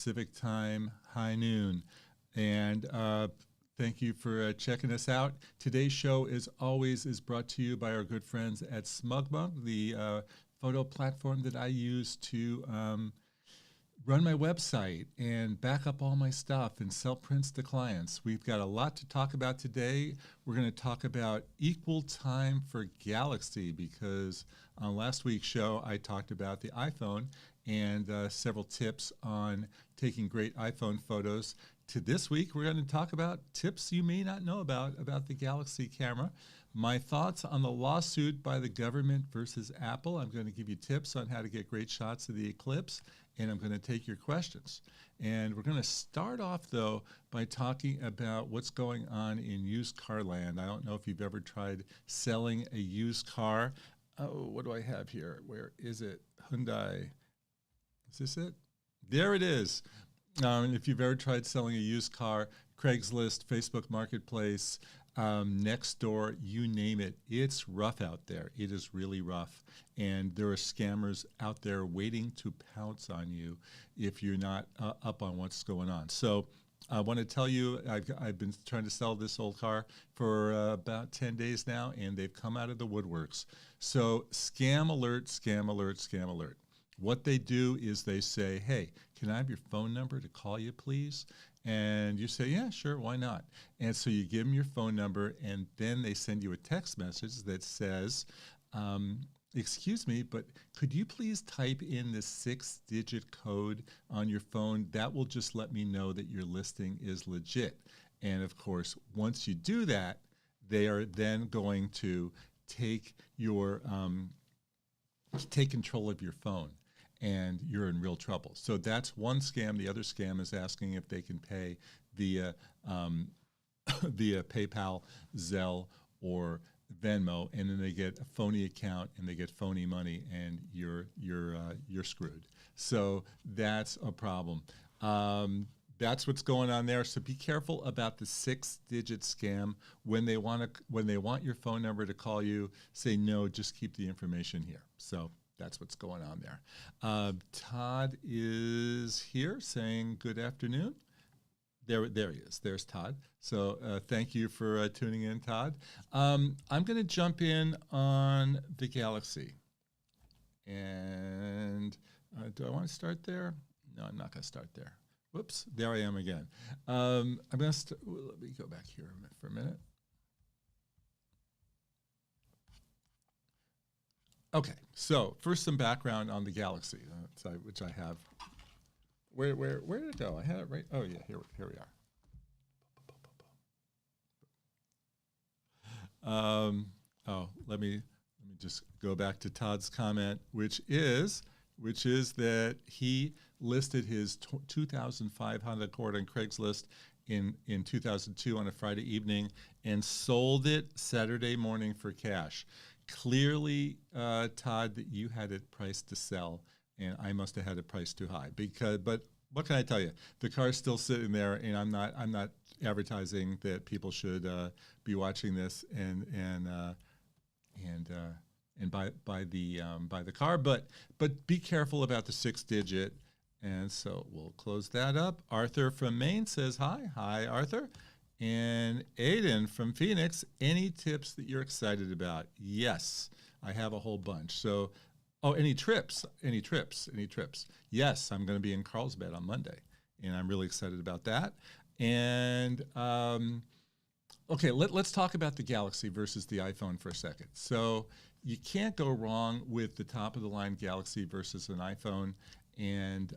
Pacific time, high noon. And thank you for checking us out. Today's show, as always, is brought to you by our good friends at SmugMug, the photo platform that I use to run my website and back up all my stuff and sell prints to clients. We've got a lot to talk about today. We're going to talk about equal time for Galaxy because on last week's show I talked about the iPhone and several tips on taking great iPhone photos. To this week, we're going to talk about tips you may not know about the Galaxy camera. My thoughts on the lawsuit by the government versus Apple. I'm going to give you tips on how to get great shots of the eclipse, and I'm going to take your questions. And we're going to start off, though, by talking about what's going on in used car land. I don't know if you've ever tried selling a used car. Oh, what do I have here? Where is it? Hyundai. Is this it? There it is. If you've ever tried selling a used car, Craigslist, Facebook Marketplace, Nextdoor, you name it, it's rough out there. It is really rough. And there are scammers out there waiting to pounce on you if you're not up on what's going on. So I want to tell you, I've been trying to sell this old car for about 10 days now, and they've come out of the woodworks. So scam alert, scam alert, scam alert. What they do is they say, hey, can I have your phone number to call you, please? And you say, yeah, sure, why not? And so you give them your phone number, and then they send you a text message that says, excuse me, but could you please type in the 6-digit code on your phone? That will just let me know that your listing is legit. And of course, once you do that, they are then going to take your take control of your phone, and you're in real trouble. So that's one scam. The other scam is asking if they can pay via via PayPal, Zelle, or Venmo, and then they get a phony account and they get phony money, and you're screwed. So that's a problem. That's what's going on there. So be careful about the 6-digit scam. When they want your phone number to call you, say no. Just keep the information here. So that's what's going on there. Todd is here saying good afternoon. There he is. There's Todd. So thank you for tuning in, Todd. I'm going to jump in on the Galaxy. And do I want to start there? No, I'm not going to start there. Whoops, there I am again. I'm going to let me go back here for a minute. Okay, so first some background on the Galaxy, which I have. Where did it go? I had it right. Oh yeah, here we are. Let me just go back to Todd's comment, which is that he listed his 2005 Honda Accord on Craigslist in 2002 on a Friday evening and sold it Saturday morning for cash. Clearly, Todd, that you had it priced to sell, and I must have had it priced too high. But what can I tell you? The car's still sitting there, and I'm not advertising that people should be watching this and buy the car. But be careful about the 6-digit. And so we'll close that up. Arthur from Maine says hi. Hi, Arthur. And Aiden from Phoenix, any tips that you're excited about? Yes, I have a whole bunch. So, any trips? Yes, I'm going to be in Carlsbad on Monday, and I'm really excited about that. And, okay, let's talk about the Galaxy versus the iPhone for a second. So you can't go wrong with the top-of-the-line Galaxy versus an iPhone, and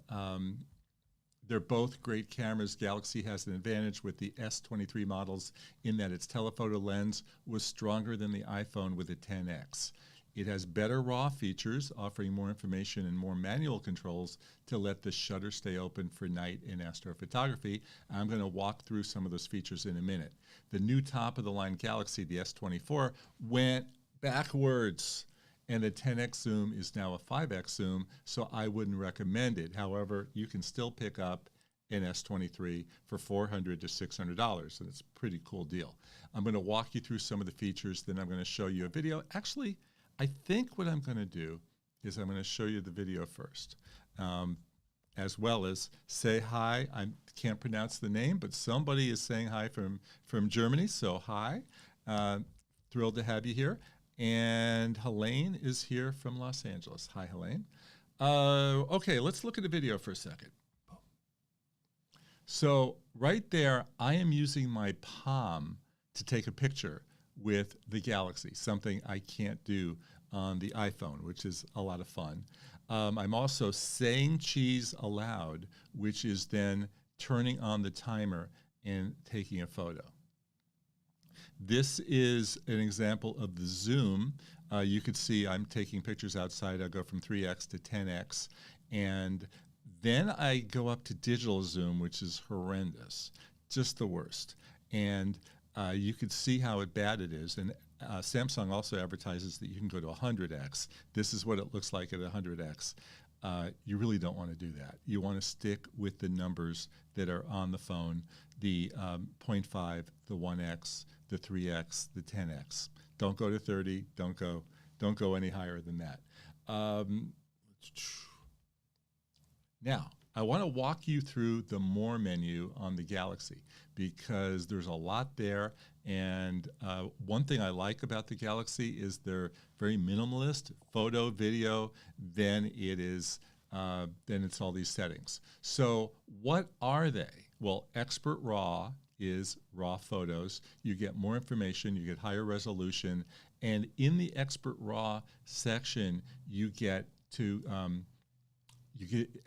they're both great cameras. Galaxy has an advantage with the S23 models in that its telephoto lens was stronger than the iPhone with a 10x. It has better RAW features, offering more information and more manual controls to let the shutter stay open for night and astrophotography. I'm going to walk through some of those features in a minute. The new top-of-the-line Galaxy, the S24, went backwards, and the 10x zoom is now a 5x zoom, so I wouldn't recommend it. However, you can still pick up an S23 for $400 to $600, and it's a pretty cool deal. I'm going to walk you through some of the features, then I'm going to show you a video. Actually, I think what I'm going to do is I'm going to show you the video first. as well as say hi. I can't pronounce the name, but somebody is saying hi from Germany, so hi. Thrilled to have you here. And Helene is here from Los Angeles. Hi, Helene. Okay, let's look at the video for a second. So right there, I am using my palm to take a picture with the Galaxy, something I can't do on the iPhone, which is a lot of fun. I'm also saying cheese aloud, which is then turning on the timer and taking a photo. This is an example of the zoom. You could see I'm taking pictures outside. I go from 3x to 10x. And then I go up to digital zoom, which is horrendous, just the worst. And you could see how bad it is. And Samsung also advertises that you can go to 100x. This is what it looks like at 100x. You really don't want to do that. You want to stick with the numbers that are on the phone, the 0.5, the 1x, the 3x, the 10x. Don't go to 30. Don't go any higher than that. Now, I want to walk you through the More menu on the Galaxy because there's a lot there. And one thing I like about the Galaxy is they're very minimalist, photo, video, then it's all these settings. So what are they? Well, Expert RAW is raw photos. You get more information, you get higher resolution, and in the Expert RAW section, you get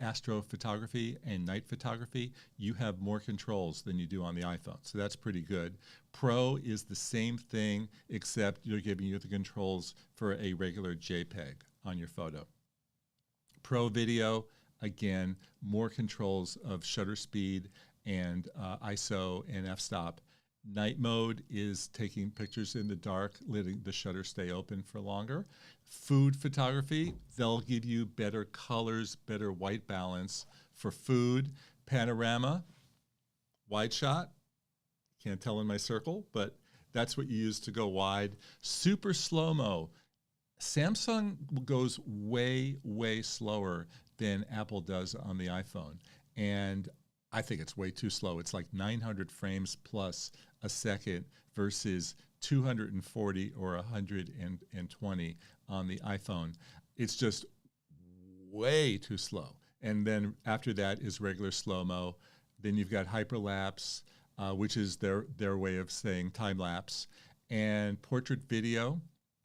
astrophotography and night photography. You have more controls than you do on the iPhone, so that's pretty good. Pro is the same thing, except they're giving you the controls for a regular JPEG on your photo. Pro Video, again, more controls of shutter speed and ISO and f-stop. Night mode is taking pictures in the dark, letting the shutter stay open for longer. Food photography, they'll give you better colors, better white balance for food. Panorama, wide shot, can't tell in my circle, but that's what you use to go wide. Super slow-mo. Samsung goes way, way slower than Apple does on the iPhone. And I think it's way too slow. It's like 900 frames plus a second versus 240 or 120 on the iPhone. It's just way too slow. And then after that is regular slow-mo. Then you've got hyperlapse, which is their way of saying time-lapse, and portrait video,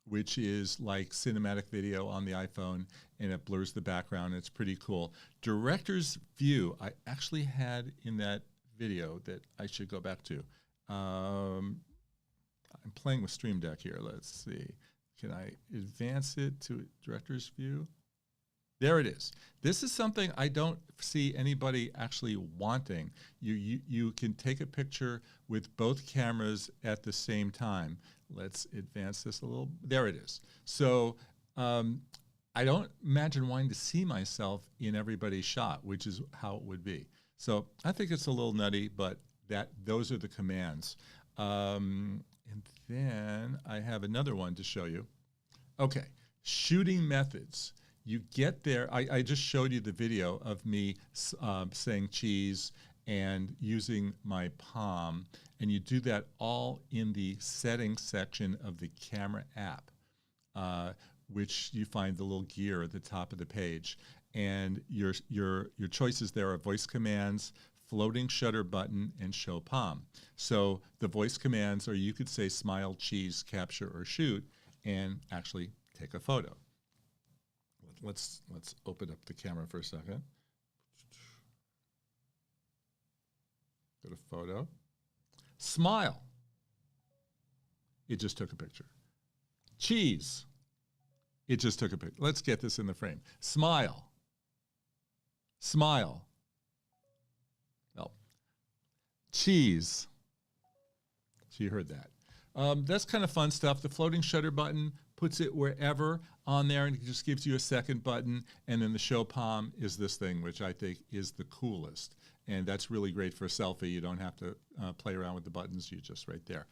which is like cinematic video on the iPhone, and it blurs the background. It's pretty cool. Director's view, I actually had in that video that I should go back to. I'm playing with Stream Deck here. Let's see. Can I advance it to director's view? There it is. This is something I don't see anybody actually wanting. You can take a picture with both cameras at the same time. Let's advance this a little. There it is. So I don't imagine wanting to see myself in everybody's shot, which is how it would be. So I think it's a little nutty, but those are the commands. And then I have another one to show you. Okay, shooting methods. You get there. I just showed you the video of me saying cheese and using my palm, and you do that all in the settings section of the camera app, which you find the little gear at the top of the page. And your choices there are voice commands, floating shutter button, and show palm. So the voice commands are, you could say smile, cheese, capture, or shoot, and actually take a photo. Let's open up the camera for a second. Go to photo. Smile. It just took a picture. Cheese. It just took a picture. Let's get this in the frame. Smile. Smile. Well, cheese. So you heard that. That's kind of fun stuff. The floating shutter button puts it wherever on there, and it just gives you a second button. And then the show palm is this thing, which I think is the coolest. And that's really great for a selfie. You don't have to play around with the buttons. You're just right there.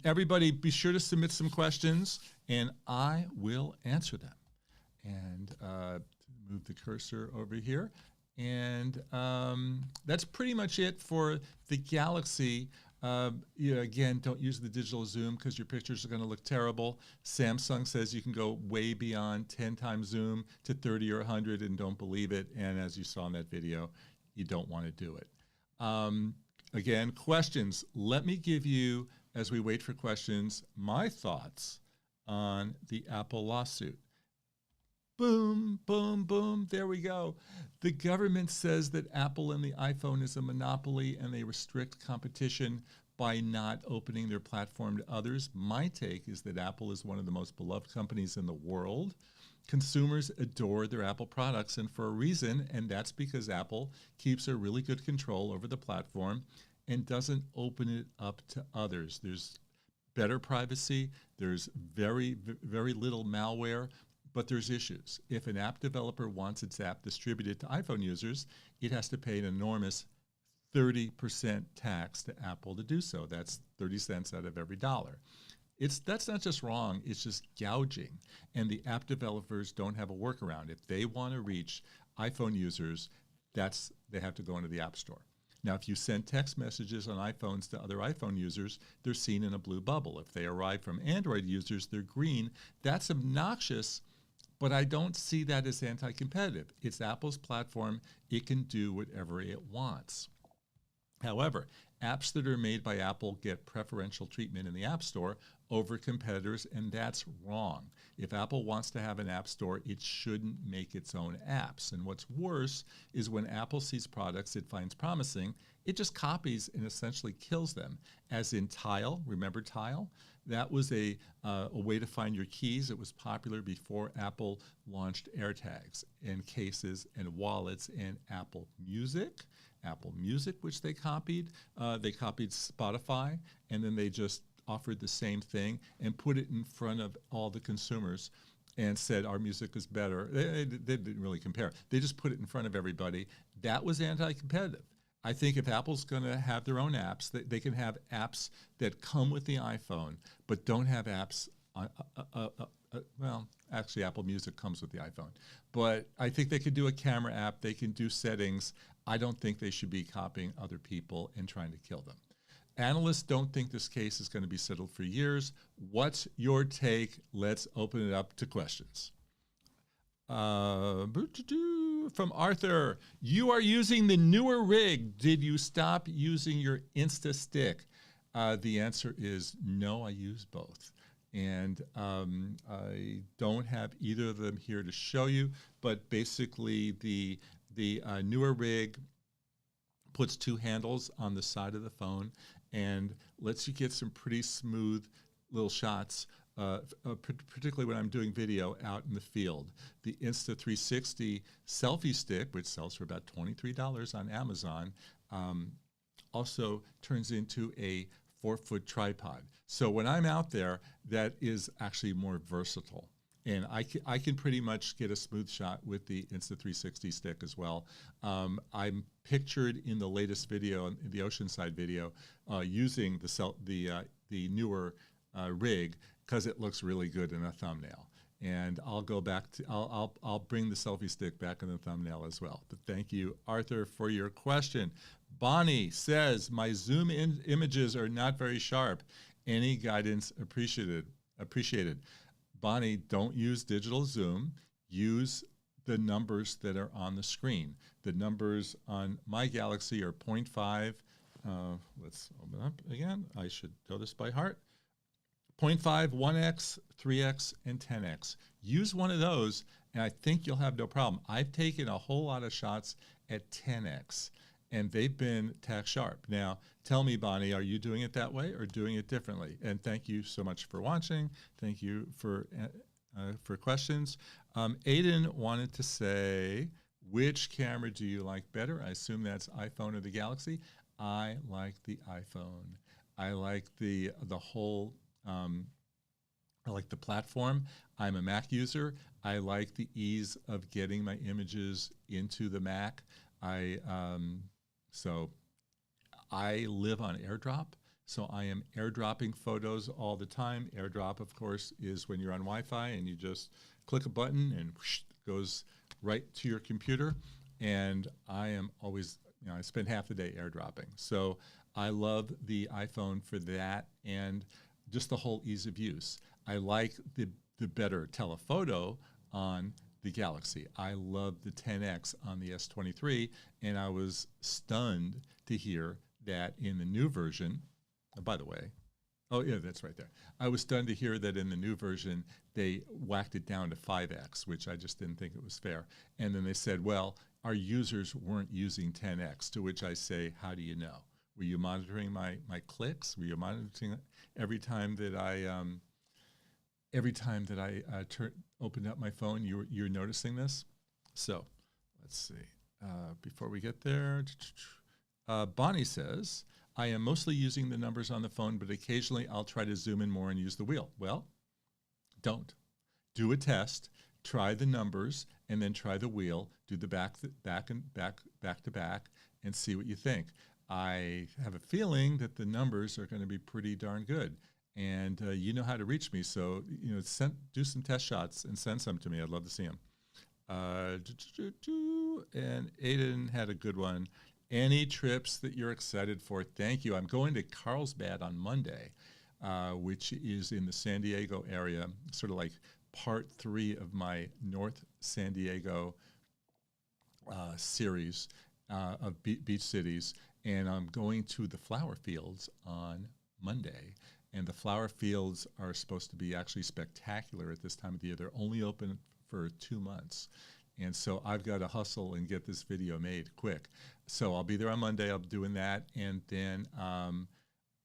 Everybody, be sure to submit some questions, and I will answer them. And move the cursor over here. And that's pretty much it for the Galaxy. Again, don't use the digital zoom because your pictures are going to look terrible. Samsung says you can go way beyond 10 times zoom to 30 or 100 and don't believe it. And as you saw in that video, you don't want to do it. Again, questions. Let me give you, as we wait for questions, my thoughts on the Apple lawsuit. Boom, boom, boom, there we go. The government says that Apple and the iPhone is a monopoly and they restrict competition by not opening their platform to others. My take is that Apple is one of the most beloved companies in the world. Consumers adore their Apple products, and for a reason, and that's because Apple keeps a really good control over the platform and doesn't open it up to others. There's better privacy, there's very, very little malware, but there's issues. If an app developer wants its app distributed to iPhone users, it has to pay an enormous 30% tax to Apple to do so. That's 30 cents out of every dollar. That's not just wrong, it's just gouging. And the app developers don't have a workaround. If they want to reach iPhone users, they have to go into the App Store. Now, if you send text messages on iPhones to other iPhone users, they're seen in a blue bubble. If they arrive from Android users, they're green. That's obnoxious, but I don't see that as anti-competitive. It's Apple's platform. It can do whatever it wants. However, apps that are made by Apple get preferential treatment in the App Store over competitors, and that's wrong. If Apple wants to have an app store, it shouldn't make its own apps. And what's worse is when Apple sees products it finds promising, it just copies and essentially kills them. As in Tile, remember Tile? That was a way to find your keys. It was popular before Apple launched AirTags and cases and wallets and Apple Music, which they copied. They copied Spotify, and then they just offered the same thing and put it in front of all the consumers and said our music is better. They didn't really compare. They just put it in front of everybody. That was anti-competitive. I think if Apple's going to have their own apps, they can have apps that come with the iPhone, but don't have apps. Well, actually, Apple Music comes with the iPhone. But I think they could do a camera app. They can do settings. I don't think they should be copying other people and trying to kill them. Analysts don't think this case is going to be settled for years. What's your take? Let's open it up to questions. From Arthur, you are using the Neewer rig. Did you stop using your Insta Stick? The answer is no, I use both. And I don't have either of them here to show you, but basically the Neewer rig puts two handles on the side of the phone and lets you get some pretty smooth little shots, particularly when I'm doing video out in the field. The Insta360 selfie stick, which sells for about $23 on Amazon, also turns into a 4-foot tripod. So when I'm out there, that is actually more versatile. And I can pretty much get a smooth shot with the Insta360 stick as well. I'm pictured in the latest video, in the Oceanside video, using the Neewer rig because it looks really good in a thumbnail. And I'll go back to I'll bring the selfie stick back in the thumbnail as well. But thank you, Arthur, for your question. Bonnie says my zoom images are not very sharp. Any guidance appreciated. Bonnie, don't use digital zoom. Use the numbers that are on the screen. The numbers on my Galaxy are 0.5. Let's open up again. I should know this by heart. 0.5, 1x, 3x, and 10x. Use one of those, and I think you'll have no problem. I've taken a whole lot of shots at 10x, and they've been tack sharp. Now, tell me, Bonnie, are you doing it that way or doing it differently? And thank you so much for watching. Thank you for questions. Aiden wanted to say, which camera do you like better? I assume that's iPhone or the Galaxy. I like the iPhone. I like the whole, I like the platform. I'm a Mac user. I like the ease of getting my images into the Mac. So I live on AirDrop, so I am airdropping photos all the time. AirDrop, of course, is when you're on Wi-Fi and you just click a button and whoosh, it goes right to your computer. and I am always, I spend half the day airdropping. So I love the iPhone for that and just the whole ease of use. I like the better telephoto on the Galaxy. I love the 10X on the S23, and I was stunned to hear that in the new version, by the way, oh yeah, that's right there. I was stunned to hear that in the new version, they whacked it down to 5X, which I just didn't think it was fair. And then they said, well, our users weren't using 10X, to which I say, how do you know? Were you monitoring my clicks? Were you monitoring every time that I opened up my phone? You're noticing this? So let's see. Before we get there, Bonnie says, I am mostly using the numbers on the phone, but occasionally I'll try to zoom in more and use the wheel. Well, don't. Do a test, try the numbers, and then try the wheel. Do the back to back, and see what you think. I have a feeling that the numbers are going to be pretty darn good. And you know how to reach me, so do some test shots and send some to me. I'd love to see them. And Aiden had a good one. Any trips that you're excited for? Thank you. I'm going to Carlsbad on Monday, which is in the San Diego area, sort of like part 3 of my North San Diego series of beach cities. And I'm going to the flower fields on Monday. And the flower fields are supposed to be actually spectacular at this time of the year. They're only open for 2 months. And so I've got to hustle and get this video made quick. So I'll be there on Monday. I'll be doing that. And then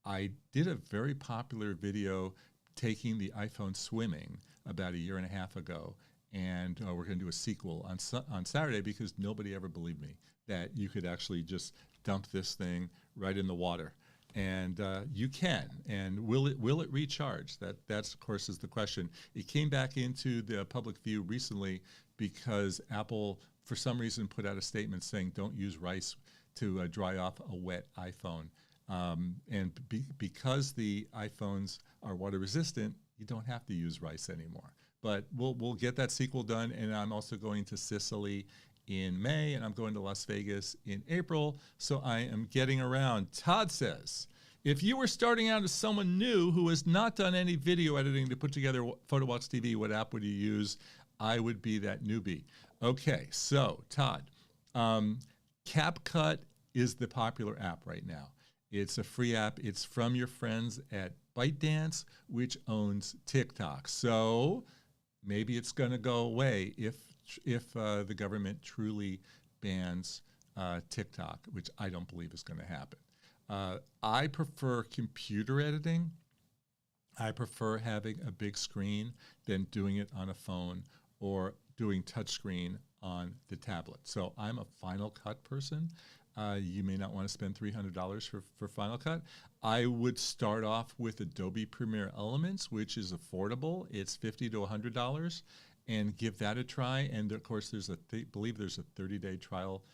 I did a very popular video taking the iPhone swimming about 1.5 years ago. And we're going to do a sequel on Saturday because nobody ever believed me that you could actually just dump this thing right in the water. And you can. And will it recharge? That's of course is the question. It came back into the public view recently because Apple, for some reason, put out a statement saying don't use rice to dry off a wet iPhone. Because the iPhones are water resistant, you don't have to use rice anymore. But we'll get that sequel done. And I'm also going to Sicily in May, and I'm going to Las Vegas in April, so I am getting around. Todd says, if you were starting out as someone new who has not done any video editing to put together PhotoWalks TV, what app would you use? I would be that newbie. Okay, so Todd, CapCut is the popular app right now. It's a free app. It's from your friends at ByteDance, which owns TikTok. So maybe it's going to go away if the government truly bans TikTok, which I don't believe is going to happen. I prefer computer editing. I prefer having a big screen than doing it on a phone or doing touchscreen on the tablet. So I'm a Final Cut person. You may not want to spend $300 for Final Cut. I would start off with Adobe Premiere Elements, which is affordable. It's $50 to $100. And give that a try. And of course, believe there's a 30-day trial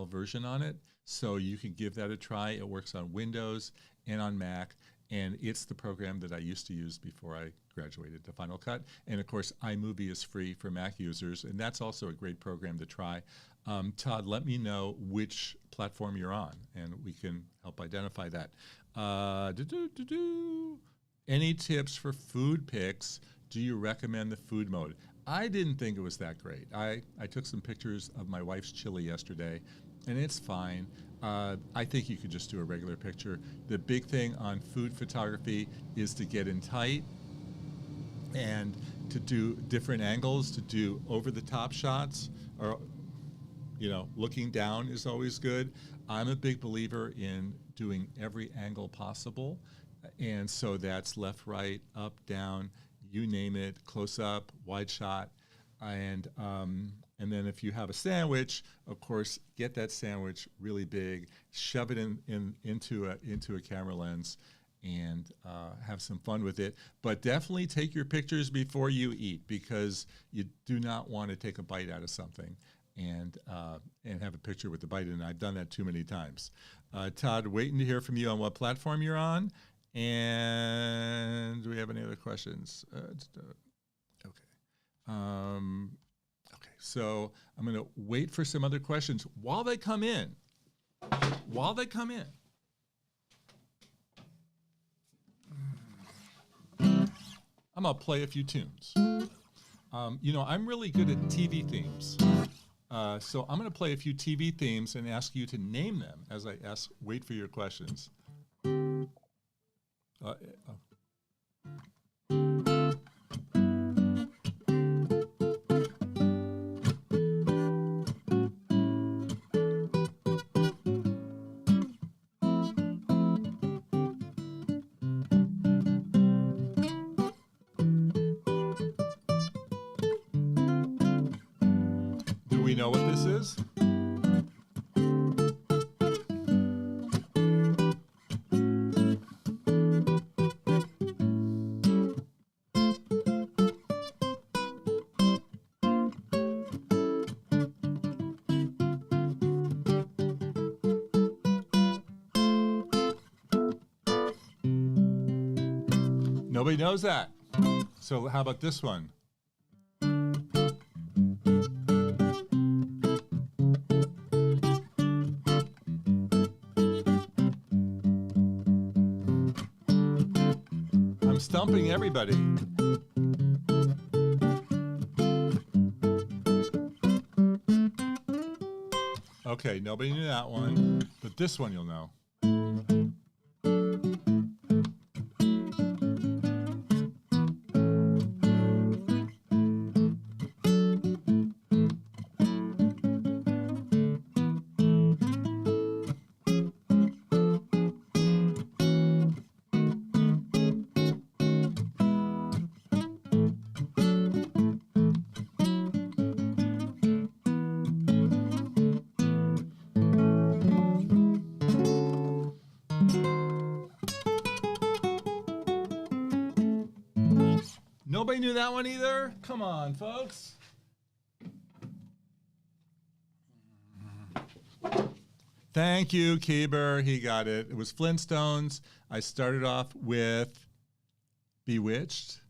version on it. So you can give that a try. It works on Windows and on Mac. And it's the program that I used to use before I graduated to Final Cut. And of course, iMovie is free for Mac users. And that's also a great program to try. Todd, let me know which platform you're on, and we can help identify that. Any tips for food pics? Do you recommend the food mode? I didn't think it was that great. I took some pictures of my wife's chili yesterday, and it's fine. I think you could just do a regular picture. The big thing on food photography is to get in tight and to do different angles, to do over-the-top shots, or looking down is always good. I'm a big believer in doing every angle possible, and so that's left, right, up, down, you name it, close up, wide shot, and then if you have a sandwich, of course, get that sandwich really big, shove it into a camera lens, and have some fun with it. But definitely take your pictures before you eat, because you do not want to take a bite out of something and have a picture with the bite in it. I've done that too many times. Todd, waiting to hear from you on what platform you're on. And do we have any other questions? Okay. Okay. So I'm going to wait for some other questions while they come in. While they come in. I'm going to play a few tunes. You know, I'm really good at TV themes. So I'm going to play a few TV themes and ask you to name them as I wait for your questions. Do we know what this is? Nobody knows that. So how about this one? I'm stumping everybody. Okay, nobody knew that one, but this one you'll know. Nobody knew that one either? Come on, folks. Thank you, Keeber. He got it. It was Flintstones. I started off with Bewitched,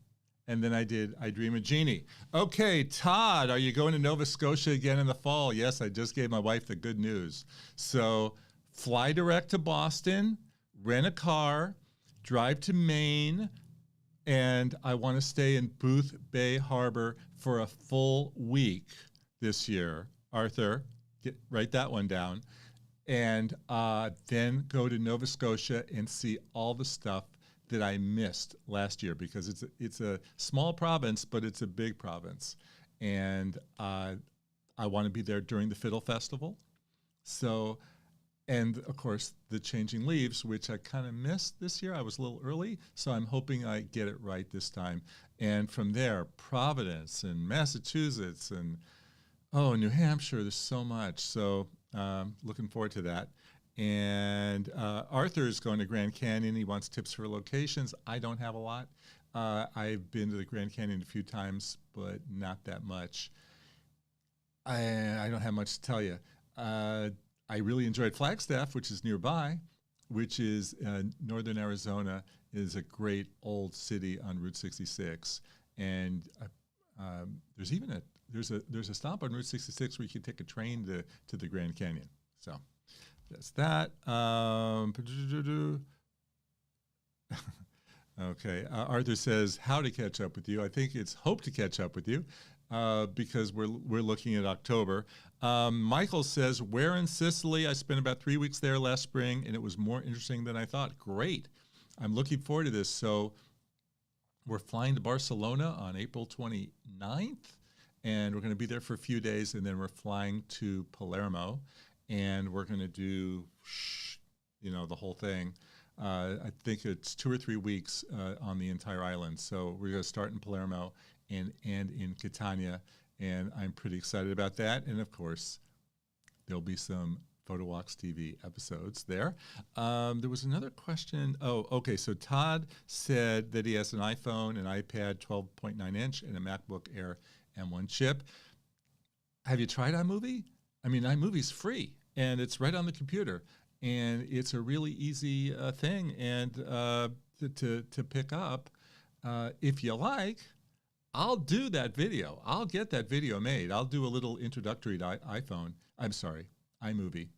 and then I did I Dream of Jeannie. Okay, Todd, are you going to Nova Scotia again in the fall? Yes, I just gave my wife the good news. So fly direct to Boston, rent a car, drive to Maine, and I want to stay in Booth Bay Harbor for a full week this year. Arthur, write that one down. And then go to Nova Scotia and see all the stuff that I missed last year, because it's a small province, but it's a big province. And I want to be there during the Fiddle Festival. So, and of course, the Changing Leaves, which I kind of missed this year. I was a little early, so I'm hoping I get it right this time. And from there, Providence and Massachusetts and, New Hampshire, there's so much. So looking forward to that. And Arthur's going to Grand Canyon. He wants tips for locations. I don't have a lot. I've been to the Grand Canyon a few times, but not that much. I don't have much to tell you. I really enjoyed Flagstaff, which is nearby, which is northern Arizona, is a great old city on Route 66. And there's even there's a stop on Route 66 where you can take a train to the Grand Canyon. So that's that. Okay. Arthur says, how to catch up with you. I think it's hope to catch up with you because we're looking at October. Michael says, where in Sicily? I spent about 3 weeks there last spring, and it was more interesting than I thought. Great. I'm looking forward to this. So we're flying to Barcelona on April 29th, and we're going to be there for a few days, and then we're flying to Palermo, and we're going to do, the whole thing. I think it's 2 or 3 weeks on the entire island. So we're going to start in Palermo and end in Catania, and I'm pretty excited about that. And of course, there'll be some PhotoWalks TV episodes there. There was another question. Oh, okay. So Todd said that he has an iPhone, an iPad 12.9 inch, and a MacBook Air M1 chip. Have you tried iMovie? I mean, iMovie's free, and it's right on the computer. And it's a really easy thing and to pick up. If you like, I'll do that video. I'll get that video made. I'll do a little introductory to iMovie,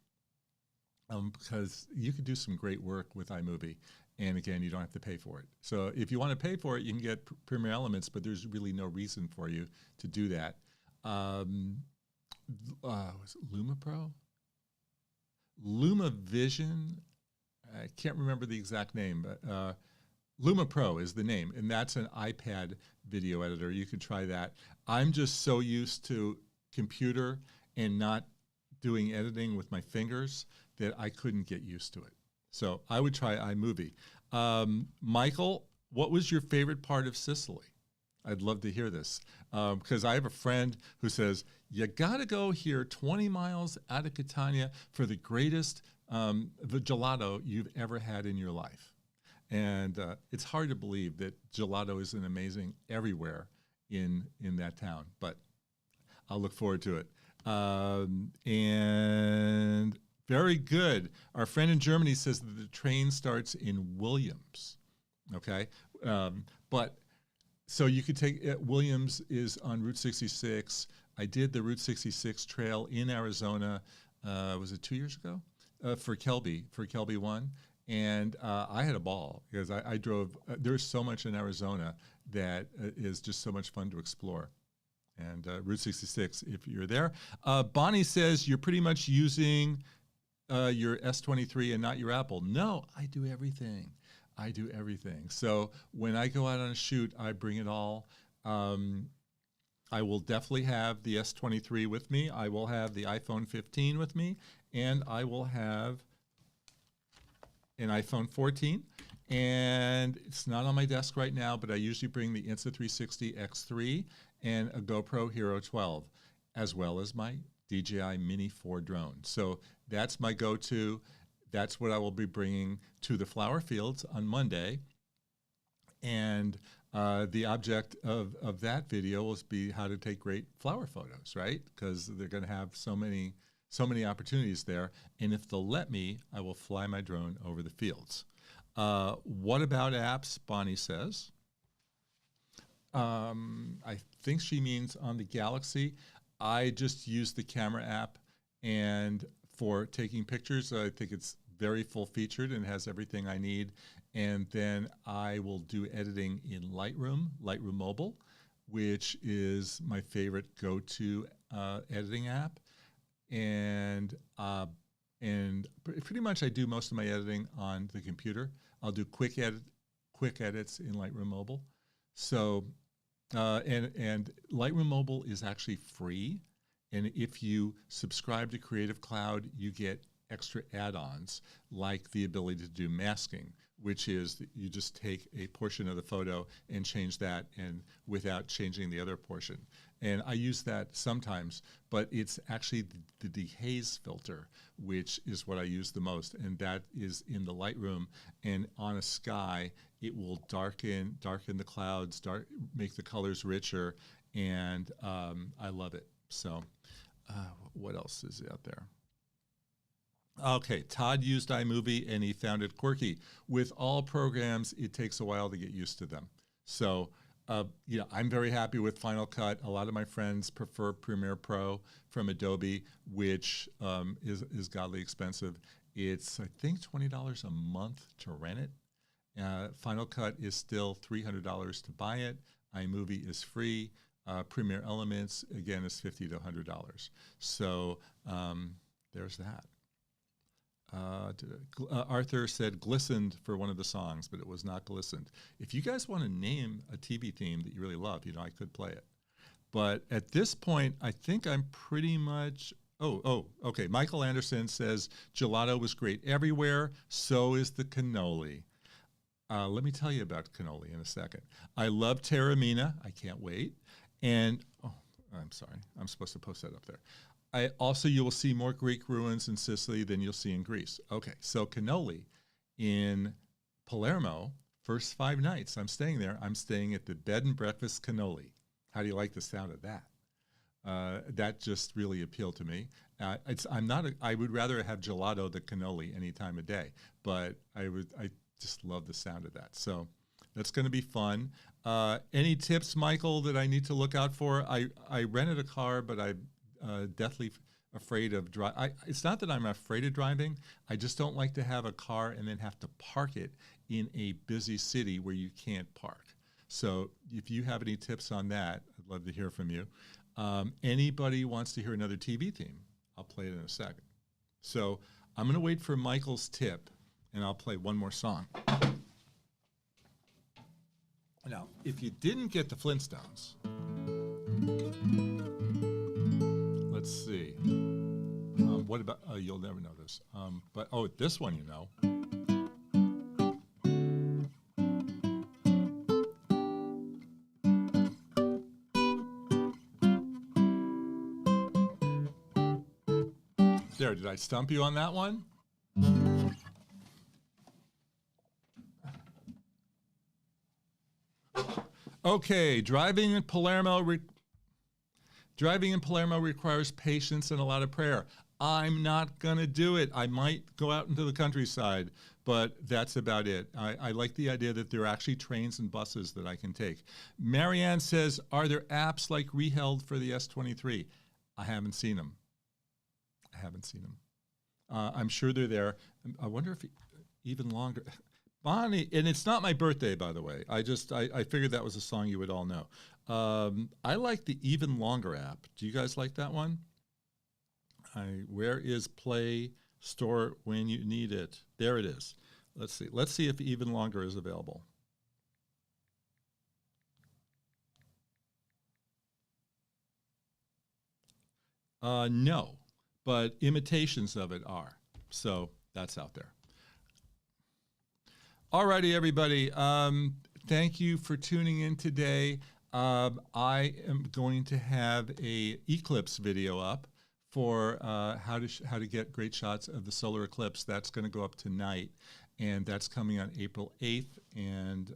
because you could do some great work with iMovie. And again, you don't have to pay for it. So if you want to pay for it, you can get Premiere Elements, but there's really no reason for you to do that. Was it Luma Pro? Luma Vision? I can't remember the exact name, but Luma Pro is the name, and that's an iPad video editor. You can try that. I'm just so used to computer and not doing editing with my fingers that I couldn't get used to it. So I would try iMovie. Michael, what was your favorite part of Sicily? I'd love to hear this, because I have a friend who says, you got to go here 20 miles out of Catania for the greatest the gelato you've ever had in your life. And it's hard to believe that gelato isn't amazing everywhere in that town, but I'll look forward to it. And very good. Our friend in Germany says that the train starts in Williams. Okay, but so you could take Williams is on Route 66. I did the Route 66 trail in Arizona. Was it 2 years ago? For Kelby 1. And I had a ball because I drove. There's so much in Arizona that is just so much fun to explore. And Route 66, if you're there. Bonnie says you're pretty much using your S23 and not your Apple. No, I do everything. I do everything. So when I go out on a shoot, I bring it all. I will definitely have the S23 with me. I will have the iPhone 15 with me. And I will have an iPhone 14. And it's not on my desk right now, but I usually bring the Insta360 X3 and a GoPro Hero 12, as well as my DJI Mini 4 drone. So that's my go-to. That's what I will be bringing to the flower fields on Monday. And the object of that video will be how to take great flower photos, right? Because they're going to have so many opportunities there. And if they'll let me, I will fly my drone over the fields. What about apps? Bonnie says. I think she means on the Galaxy. I just use the camera app, and for taking pictures, I think it's very full-featured and has everything I need. And then I will do editing in Lightroom Mobile, which is my favorite go-to editing app. And pretty much I do most of my editing on the computer. I'll do quick edits in Lightroom Mobile. So, and Lightroom Mobile is actually free. And if you subscribe to Creative Cloud, you get extra add-ons like the ability to do masking, which is you just take a portion of the photo and change that and without changing the other portion. And I use that sometimes, but it's actually the dehaze filter, which is what I use the most. And that is in the Lightroom. And on a sky, it will darken the clouds, make the colors richer. And I love it. So what else is out there? Okay, Todd used iMovie and he found it quirky. With all programs, it takes a while to get used to them. So, I'm very happy with Final Cut. A lot of my friends prefer Premiere Pro from Adobe, which is godly expensive. It's, I think, $20 a month to rent it. Final Cut is still $300 to buy it. iMovie is free. Premiere Elements, again, is $50 to $100. So there's that. Arthur said glistened for one of the songs, but it was not glistened. If you guys want to name a TV theme that you really love, I could play it. But at this point, I think I'm pretty much... okay. Michael Anderson says, gelato was great everywhere. So is the cannoli. Let me tell you about cannoli in a second. I love Terramina. I can't wait. And, I'm sorry. I'm supposed to post that up there. You will see more Greek ruins in Sicily than you'll see in Greece. Okay, so cannoli in Palermo, first 5 nights I'm staying there, I'm staying at the bed and breakfast cannoli. How do you like the sound of that? That just really appealed to me. I would rather have gelato than cannoli any time of day, but I just love the sound of that. So that's going to be fun. Any tips, Michael, that I need to look out for? I rented a car, but I'm deathly afraid of driving. It's not that I'm afraid of driving. I just don't like to have a car and then have to park it in a busy city where you can't park. So if you have any tips on that, I'd love to hear from you. Anybody wants to hear another TV theme, I'll play it in a second. So I'm going to wait for Michael's tip, and I'll play one more song. Now, if you didn't get the Flintstones, let's see. What about, you'll never know this. But, this one you know. There, did I stump you on that one? Okay, driving in Palermo requires patience and a lot of prayer. I'm not gonna do it. I might go out into the countryside, but that's about it. I like the idea that there are actually trains and buses that I can take. Marianne says, are there apps like Reheld for the S23? I haven't seen them. I'm sure they're there. I wonder if even longer. Bonnie, and it's not my birthday, by the way. I figured that was a song you would all know. I like the Even Longer app. Do you guys like that one? Where is Play Store when you need it? There it is. Let's see. Let's see if Even Longer is available. No, but imitations of it are. So that's out there. Alrighty, everybody. Thank you for tuning in today. I am going to have a eclipse video up for how to get great shots of the solar eclipse. That's going to go up tonight, and that's coming on April 8th. And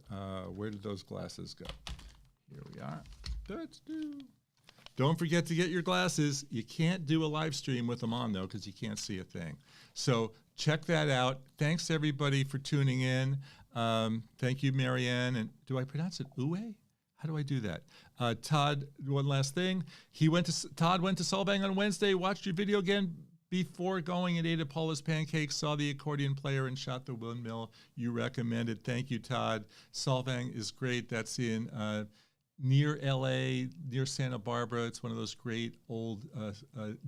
where did those glasses go? Here we are. Don't forget to get your glasses. You can't do a live stream with them on, though, because you can't see a thing. So check that out. Thanks, everybody, for tuning in. Thank you, Marianne. And do I pronounce it Uwe? How do I do that? Todd, one last thing. Todd went to Solvang on Wednesday, watched your video again before going and ate at Paula's Pancakes, saw the accordion player, and shot the windmill you recommended. Thank you, Todd. Solvang is great. That's in near LA, near Santa Barbara. It's one of those great old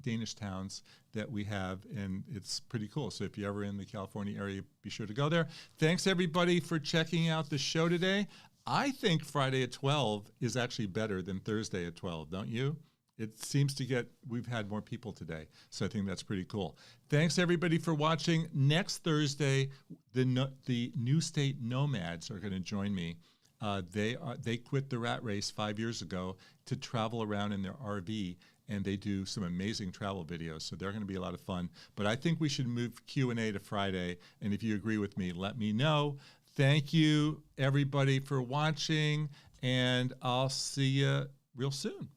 Danish towns that we have, and it's pretty cool. So if you're ever in the California area, be sure to go there. Thanks, everybody, for checking out the show today. I think Friday at 12 is actually better than Thursday at 12, don't you? It seems to we've had more people today, so I think that's pretty cool. Thanks, everybody, for watching. Next Thursday, the New State Nomads are going to join me. They quit the rat race 5 years ago to travel around in their RV, and they do some amazing travel videos, so they're going to be a lot of fun. But I think we should move Q&A to Friday, and if you agree with me, let me know. Thank you, everybody, for watching, and I'll see you real soon.